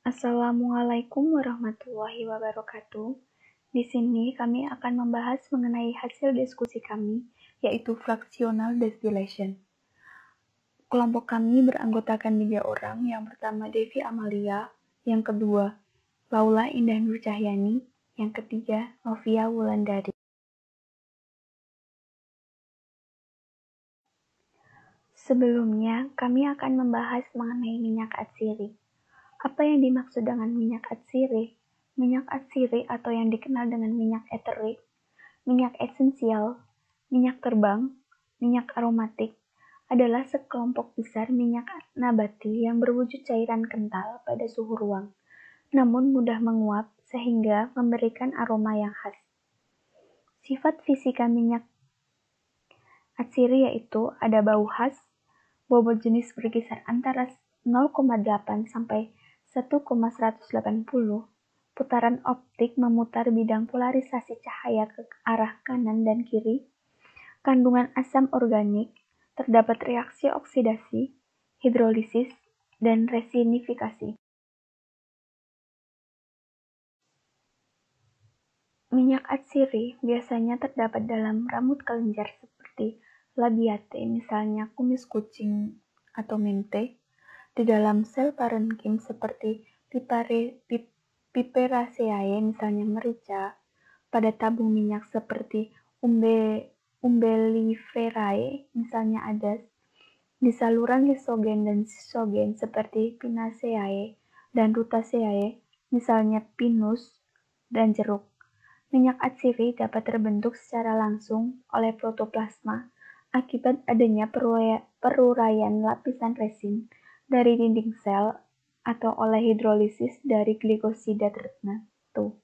Assalamualaikum warahmatullahi wabarakatuh. Di sini kami akan membahas mengenai hasil diskusi kami, yaitu fractional distillation. Kelompok kami beranggotakan 3 orang, yang pertama Devi Amalia, yang kedua Laula Indah Nur Cahyani, yang ketiga Novia Wulandari. Sebelumnya, kami akan membahas mengenai minyak atsiri. Apa yang dimaksud dengan minyak atsiri? Minyak atsiri atau yang dikenal dengan minyak eterik, minyak esensial, minyak terbang, minyak aromatik adalah sekelompok besar minyak nabati yang berwujud cairan kental pada suhu ruang, namun mudah menguap sehingga memberikan aroma yang khas. Sifat fisika minyak atsiri yaitu ada bau khas, bobot jenis berkisar antara 0,8 sampai 1,180, putaran optik memutar bidang polarisasi cahaya ke arah kanan dan kiri, kandungan asam organik, terdapat reaksi oksidasi, hidrolisis, dan resinifikasi. Minyak atsiri biasanya terdapat dalam ramut kelenjar seperti labiate, misalnya kumis kucing atau mente, di dalam sel parenkim seperti Piperaceae, misalnya merica, pada tabung minyak seperti Umbelliferae, misalnya adas, di saluran lisogen dan sisogen seperti Pinaceae dan Rutaceae, misalnya pinus dan jeruk. Minyak atsiri dapat terbentuk secara langsung oleh protoplasma akibat adanya peruraian lapisan resin dari dinding sel atau oleh hidrolisis dari glikosida tertentu.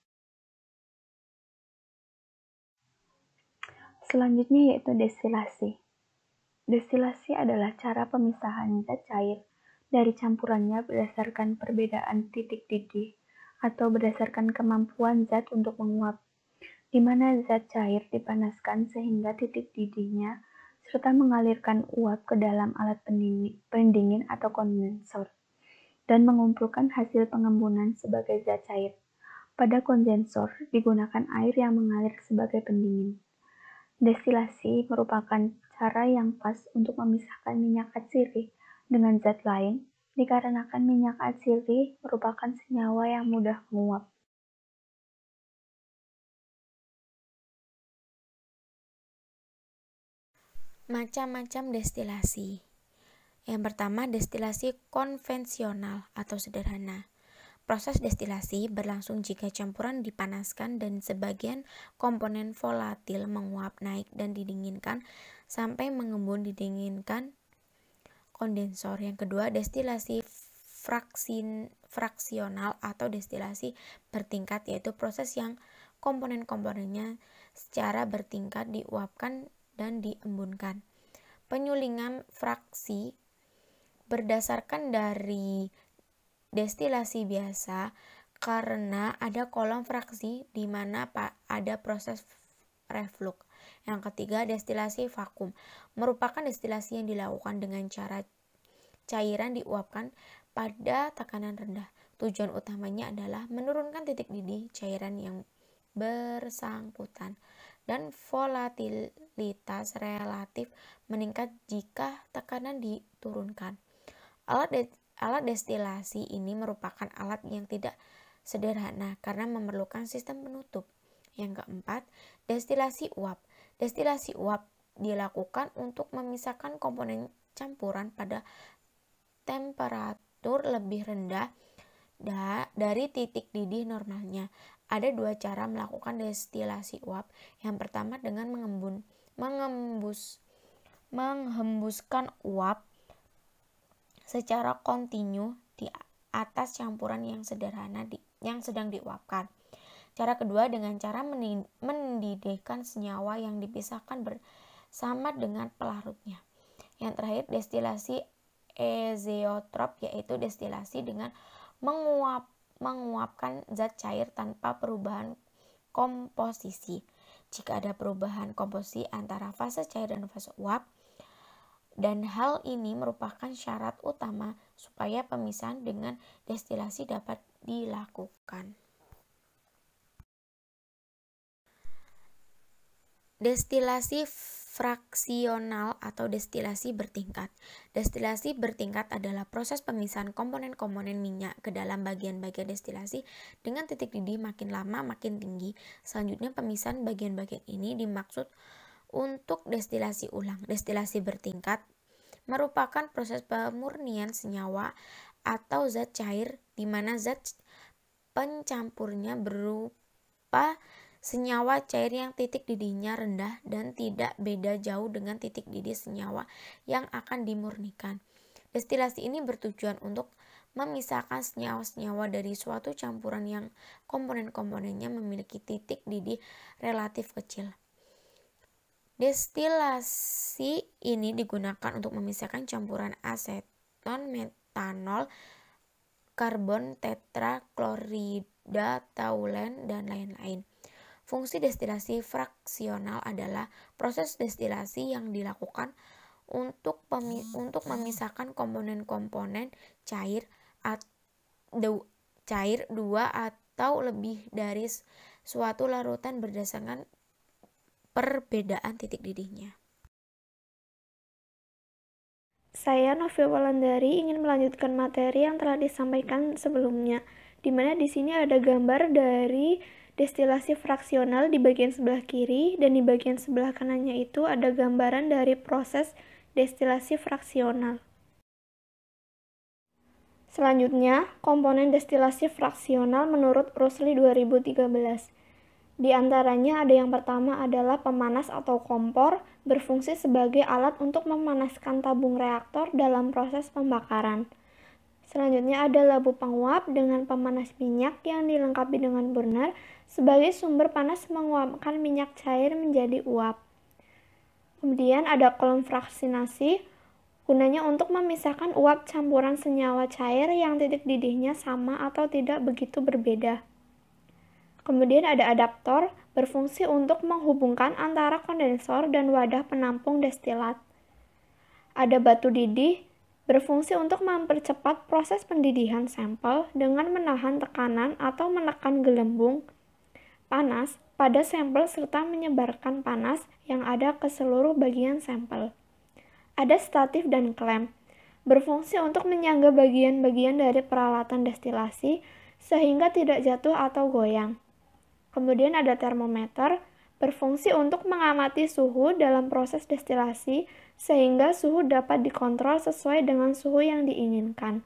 Selanjutnya yaitu destilasi. Destilasi adalah cara pemisahan zat cair dari campurannya berdasarkan perbedaan titik didih atau berdasarkan kemampuan zat untuk menguap, di mana zat cair dipanaskan sehingga titik didihnya serta mengalirkan uap ke dalam alat pendingin atau kondensor dan mengumpulkan hasil pengembunan sebagai zat cair. Pada kondensor digunakan air yang mengalir sebagai pendingin. Destilasi merupakan cara yang pas untuk memisahkan minyak atsiri dengan zat lain dikarenakan minyak atsiri merupakan senyawa yang mudah menguap. Macam-macam destilasi. Yang pertama, destilasi konvensional atau sederhana. Proses destilasi berlangsung jika campuran dipanaskan dan sebagian komponen volatil menguap naik dan didinginkan sampai mengembun didinginkan kondensor. Yang kedua, destilasi fraksional atau destilasi bertingkat, yaitu proses yang komponen-komponennya secara bertingkat diuapkan dan diembunkan. Penyulingan fraksi berdasarkan dari destilasi biasa karena ada kolom fraksi di mana ada proses reflux. Yang ketiga, destilasi vakum merupakan destilasi yang dilakukan dengan cara cairan diuapkan pada tekanan rendah. Tujuan utamanya adalah menurunkan titik didih cairan yang bersangkutan dan volatilitas relatif meningkat jika tekanan diturunkan. Alat destilasi ini merupakan alat yang tidak sederhana karena memerlukan sistem penutup. Yang keempat, destilasi uap. Destilasi uap dilakukan untuk memisahkan komponen campuran pada temperatur lebih rendah dari titik didih normalnya. Ada 2 cara melakukan destilasi uap. Yang pertama dengan menghembuskan uap secara kontinu di atas campuran yang sedang diuapkan. Cara kedua dengan cara mendidihkan senyawa yang dipisahkan bersama dengan pelarutnya. Yang terakhir, destilasi azeotrop, yaitu destilasi dengan menguapkan zat cair tanpa perubahan komposisi. Jika ada perubahan komposisi antara fase cair dan fase uap, dan hal ini merupakan syarat utama supaya pemisahan dengan destilasi dapat dilakukan. Destilasi fraksional atau destilasi bertingkat. Destilasi bertingkat adalah proses pemisahan komponen-komponen minyak ke dalam bagian-bagian destilasi dengan titik didih makin lama makin tinggi. Selanjutnya pemisahan bagian-bagian ini dimaksud untuk destilasi ulang. Destilasi bertingkat merupakan proses pemurnian senyawa atau zat cair di mana zat pencampurnya berupa senyawa cair yang titik didihnya rendah dan tidak beda jauh dengan titik didih senyawa yang akan dimurnikan. Destilasi ini bertujuan untuk memisahkan senyawa-senyawa dari suatu campuran yang komponen-komponennya memiliki titik didih relatif kecil. Destilasi ini digunakan untuk memisahkan campuran aseton, metanol, karbon tetraklorida, taulen, dan lain-lain. Fungsi destilasi fraksional adalah proses destilasi yang dilakukan untuk memisahkan komponen-komponen cair dua atau lebih dari suatu larutan berdasarkan perbedaan titik didihnya. Saya, Novia Wulandari, ingin melanjutkan materi yang telah disampaikan sebelumnya, di mana di sini ada gambar dari destilasi fraksional di bagian sebelah kiri, dan di bagian sebelah kanannya itu ada gambaran dari proses destilasi fraksional. Selanjutnya, komponen destilasi fraksional menurut Rusli 2013. Di antaranya ada yang pertama adalah pemanas atau kompor, berfungsi sebagai alat untuk memanaskan tabung reaktor dalam proses pembakaran. Selanjutnya ada labu penguap dengan pemanas minyak yang dilengkapi dengan burner sebagai sumber panas menguapkan minyak cair menjadi uap. Kemudian ada kolom fraksinasi, gunanya untuk memisahkan uap campuran senyawa cair yang titik didihnya sama atau tidak begitu berbeda. Kemudian ada adaptor, berfungsi untuk menghubungkan antara kondensor dan wadah penampung destilat. Ada batu didih, berfungsi untuk mempercepat proses pendidihan sampel dengan menahan tekanan atau menekan gelembung panas pada sampel serta menyebarkan panas yang ada ke seluruh bagian sampel. Ada statif dan klem, berfungsi untuk menyangga bagian-bagian dari peralatan destilasi sehingga tidak jatuh atau goyang. Kemudian ada termometer, berfungsi untuk mengamati suhu dalam proses destilasi sehingga suhu dapat dikontrol sesuai dengan suhu yang diinginkan.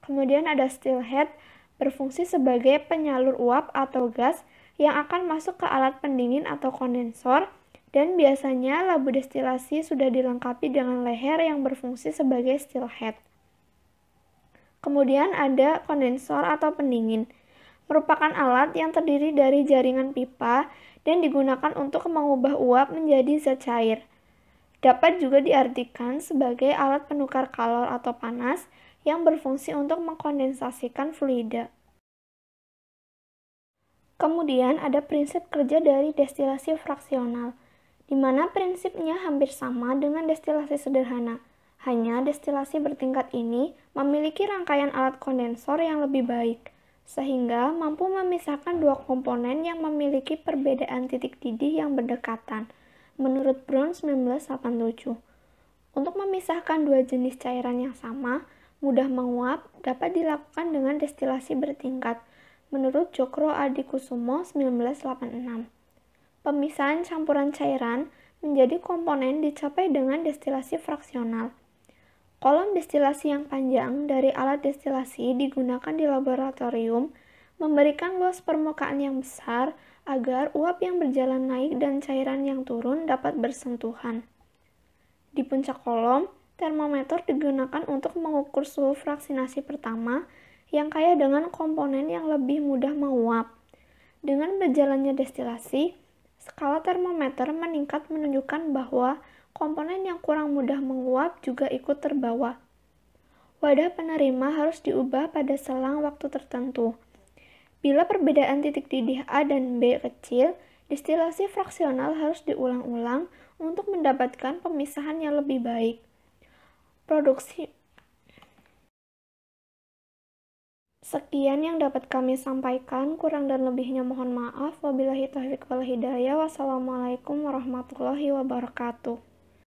Kemudian ada still head, berfungsi sebagai penyalur uap atau gas yang akan masuk ke alat pendingin atau kondensor, dan biasanya labu destilasi sudah dilengkapi dengan leher yang berfungsi sebagai still head. Kemudian ada kondensor atau pendingin, merupakan alat yang terdiri dari jaringan pipa dan digunakan untuk mengubah uap menjadi zat cair. Dapat juga diartikan sebagai alat penukar kalor atau panas yang berfungsi untuk mengkondensasikan fluida. Kemudian ada prinsip kerja dari destilasi fraksional, di mana prinsipnya hampir sama dengan destilasi sederhana. Hanya destilasi bertingkat ini memiliki rangkaian alat kondensor yang lebih baik, sehingga mampu memisahkan dua komponen yang memiliki perbedaan titik didih yang berdekatan, menurut Brown 1987. Untuk memisahkan dua jenis cairan yang sama, mudah menguap, dapat dilakukan dengan destilasi bertingkat, menurut Cokro Adikusumo 1986. Pemisahan campuran cairan menjadi komponen dicapai dengan destilasi fraksional. Kolom destilasi yang panjang dari alat destilasi digunakan di laboratorium, memberikan luas permukaan yang besar agar uap yang berjalan naik dan cairan yang turun dapat bersentuhan. Di puncak kolom, termometer digunakan untuk mengukur suhu fraksinasi pertama yang kaya dengan komponen yang lebih mudah menguap. Dengan berjalannya destilasi, skala termometer meningkat menunjukkan bahwa komponen yang kurang mudah menguap juga ikut terbawa. Wadah penerima harus diubah pada selang waktu tertentu. Bila perbedaan titik didih A dan B kecil, destilasi fraksional harus diulang-ulang untuk mendapatkan pemisahan yang lebih baik. Sekian yang dapat kami sampaikan, kurang dan lebihnya mohon maaf. Wabillahi taufiq wal hidayah. Wassalamualaikum warahmatullahi wabarakatuh.